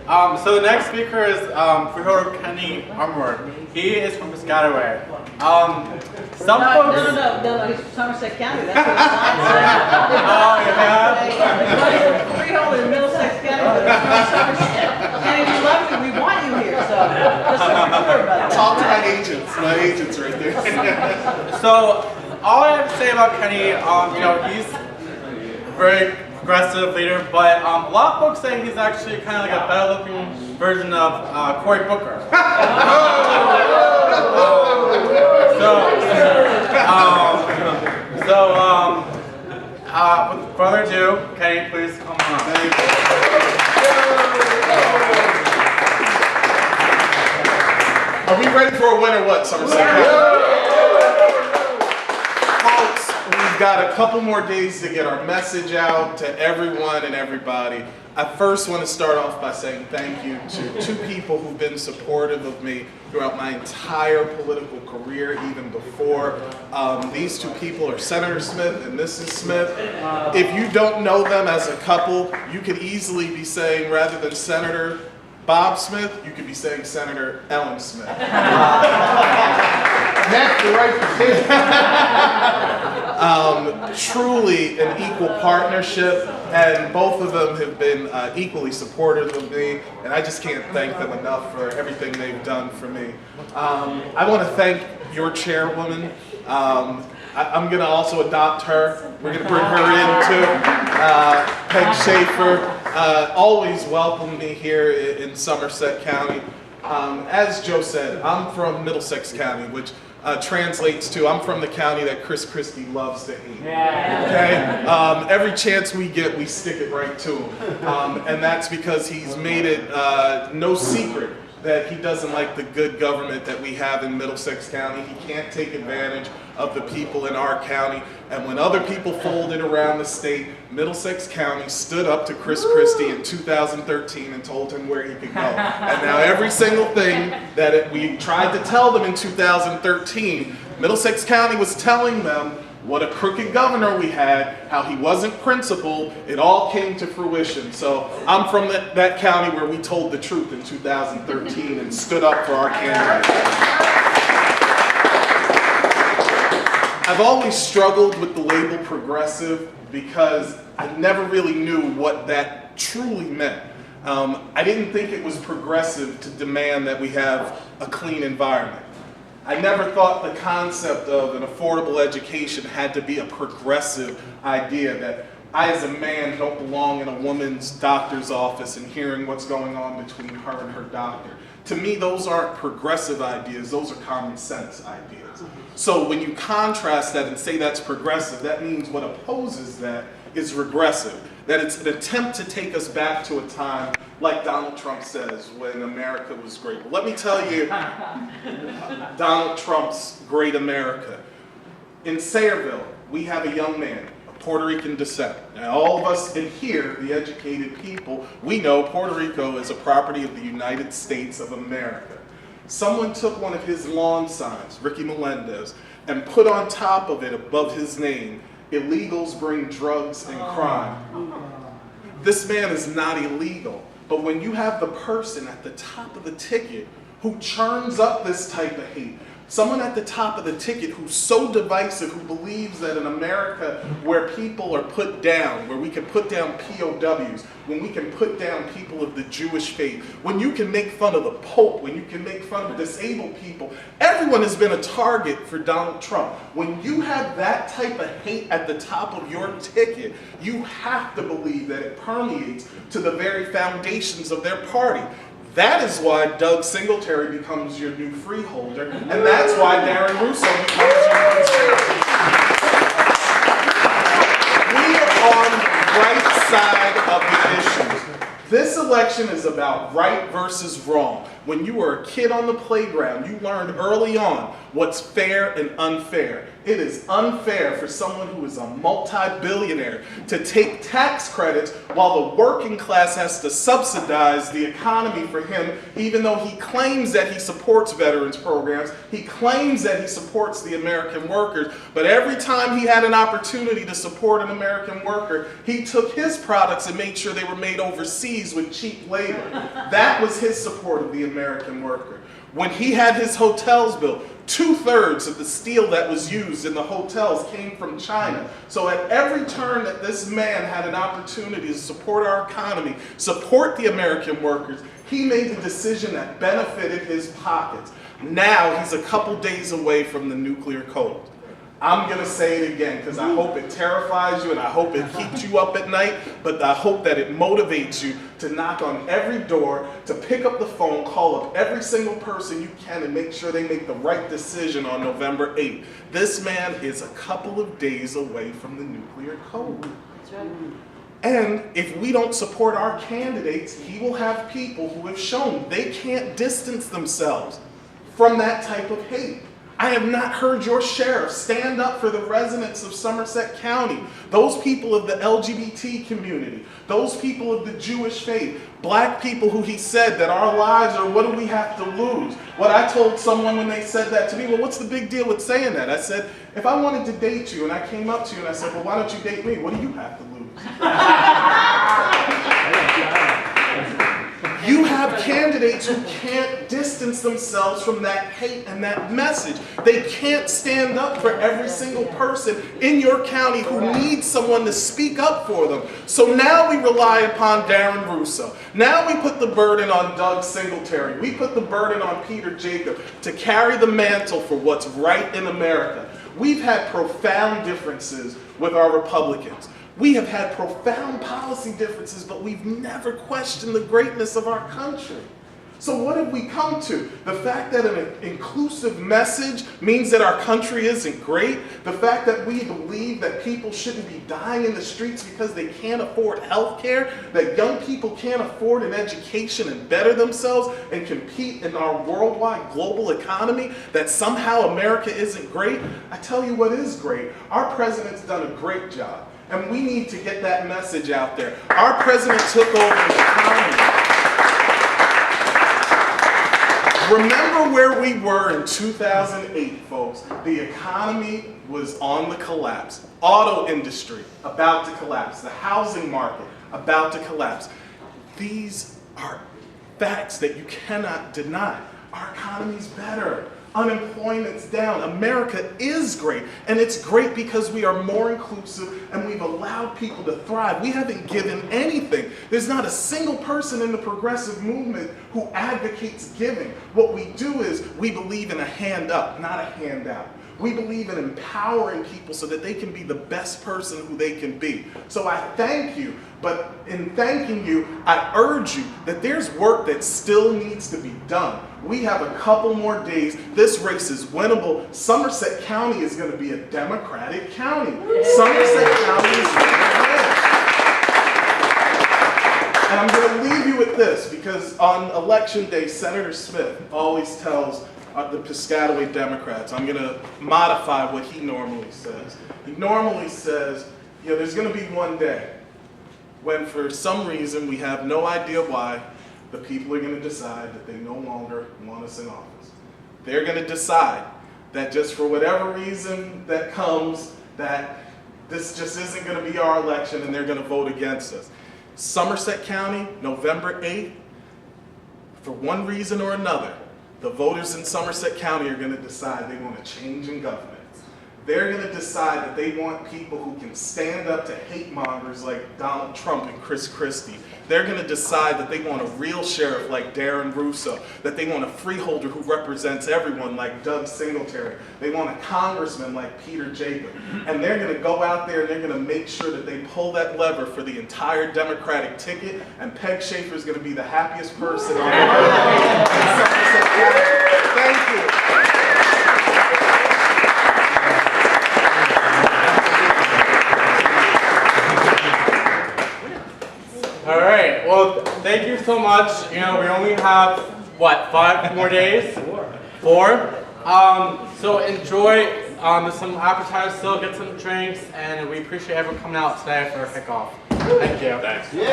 So the next speaker is Freeholder Kenny Armwood. He is from Piscataway. Some folks... No, he's from Somerset County. That's what the sign says. Oh, yeah? Freeholder in Middlesex County, but he's from Somerset. And if you love you, we want you here, so just so you're clear about that. Talk to my agents right there. So, all I have to say about Kenny, you know, he's a very progressive leader, but a lot of folks say he's actually kind of like a better-looking version of Cory Booker. With further ado, Kenny, please come on. Are we ready for a win or what, Somerset County? Folks, we've got a couple more days to get our message out to everyone and everybody. I first want to start off by saying thank you to two people who've been supportive of me throughout my entire political career, even before. These two people are Senator Smith and Mrs. Smith. If you don't know them as a couple, you could easily be saying, rather than Senator Bob Smith, you could be saying Senator Ellen Smith. That's the right decision. Truly an equal partnership, and both of them have been equally supportive of me, and I just can't thank them enough for everything they've done for me. I want to thank your chairwoman. I'm going to also adopt her. We're going to bring her in too. Peg Schaefer always welcomed me here in Somerset County. As Joe said, I'm from Middlesex County, which translates to I'm from the county that Chris Christie loves to hate. Okay? Every chance we get, we stick it right to him. And that's because he's made it no secret that he doesn't like the good government that we have in Middlesex County. He can't take advantage of the people in our county. And when other people folded around the state, Middlesex County stood up to Chris Christie in 2013 and told him where he could go. And now every single thing that we tried to tell them in 2013, Middlesex County was telling them what a crooked governor we had, how he wasn't principled. It all came to fruition. So I'm from that county where we told the truth in 2013 and stood up for our candidate. I've always struggled with the label progressive because I never really knew what that truly meant. I didn't think it was progressive to demand that we have a clean environment. I never thought the concept of an affordable education had to be a progressive idea, that I as a man don't belong in a woman's doctor's office and hearing what's going on between her and her doctor. To me, those aren't progressive ideas, those are common sense ideas. So when you contrast that and say that's progressive, that means what opposes that is regressive. That it's an attempt to take us back to a time, like Donald Trump says, when America was great. Well, let me tell you Donald Trump's great America. In Somerville, we have a young man of Puerto Rican descent. Now, all of us in here, the educated people, we know Puerto Rico is a property of the United States of America. Someone took one of his lawn signs, Ricky Melendez, and put on top of it, above his name, "Illegals bring drugs and crime." This man is not illegal, but when you have the person at the top of the ticket who churns up this type of hate, someone at the top of the ticket who's so divisive, who believes that in America where people are put down, where we can put down POWs, when we can put down people of the Jewish faith, when you can make fun of the Pope, when you can make fun of disabled people, everyone has been a target for Donald Trump. When you have that type of hate at the top of your ticket, you have to believe that it permeates to the very foundations of their party. That is why Doug Singletary becomes your new freeholder, and that's why Darren Russo becomes your new conservative. We are on the right side of the issues. This election is about right versus wrong. When you were a kid on the playground, you learned early on what's fair and unfair. It is unfair for someone who is a multi-billionaire to take tax credits while the working class has to subsidize the economy for him, even though he claims that he supports veterans programs, he claims that he supports the American workers, but every time he had an opportunity to support an American worker, he took his products and made sure they were made overseas overseas with cheap labor. That was his support of the American worker. When he had his hotels built, 2/3 of the steel that was used in the hotels came from China. So at every turn that this man had an opportunity to support our economy, support the American workers, he made the decision that benefited his pockets. Now he's a couple days away from the nuclear code. I'm going to say it again because I hope it terrifies you and I hope it keeps you up at night, but I hope that it motivates you to knock on every door, to pick up the phone, call up every single person you can and make sure they make the right decision on November 8th. This man is a couple of days away from the nuclear code. That's right. And if we don't support our candidates, he will have people who have shown they can't distance themselves from that type of hate. I have not heard your sheriff stand up for the residents of Somerset County, those people of the LGBT community, those people of the Jewish faith, black people who he said that our lives are what do we have to lose. What I told someone when they said that to me, well, what's the big deal with saying that? I said, if I wanted to date you and I came up to you and I said, well, why don't you date me? What do you have to lose? You have candidates who can't distance themselves from that hate and that message. They can't stand up for every single person in your county who needs someone to speak up for them. So now we rely upon Darren Russo. Now we put the burden on Doug Singletary. We put the burden on Peter Jacob to carry the mantle for what's right in America. We've had profound differences with our Republicans. We have had profound policy differences, but we've never questioned the greatness of our country. So what have we come to? The fact that an inclusive message means that our country isn't great? The fact that we believe that people shouldn't be dying in the streets because they can't afford health care? That young people can't afford an education and better themselves and compete in our worldwide global economy? That somehow America isn't great? I tell you what is great. Our president's done a great job. And we need to get that message out there. Our president took over the economy. Remember where we were in 2008, folks. The economy was on the collapse. Auto industry, about to collapse. The housing market, about to collapse. These are facts that you cannot deny. Our economy's better. Unemployment's down. America is great, and it's great because we are more inclusive and we've allowed people to thrive. We haven't given anything. There's not a single person in the progressive movement who advocates giving. What we do is we believe in a hand up, not a handout. We believe in empowering people so that they can be the best person who they can be. So I thank you, but in thanking you, I urge you that there's work that still needs to be done. We have a couple more days. This race is winnable. Somerset County is going to be a Democratic county. Somerset County is going to win. And I'm going to leave you with this, because on Election Day, Senator Smith always tells the Piscataway Democrats, I'm going to modify what he normally says. He normally says, you know, there's going to be one day when for some reason, we have no idea why, the people are going to decide that they no longer want us in office. They're going to decide that just for whatever reason that comes, that this just isn't going to be our election and they're going to vote against us. Somerset County, November 8th, for one reason or another, the voters in Somerset County are going to decide they want a change in government. They're going to decide that they want people who can stand up to hate mongers like Donald Trump and Chris Christie. They're going to decide that they want a real sheriff like Darren Russo, that they want a freeholder who represents everyone like Doug Singletary. They want a congressman like Peter Jacob. And they're going to go out there and they're going to make sure that they pull that lever for the entire Democratic ticket, and Peg Schaefer is going to be the happiest person on earth. Thank you. All right. Well, thank you so much. You know, we only have what, 5 more days? 4. So enjoy. There's some appetizers still. Get some drinks, and we appreciate everyone coming out today for our kickoff. Thank you. Thanks. Yeah.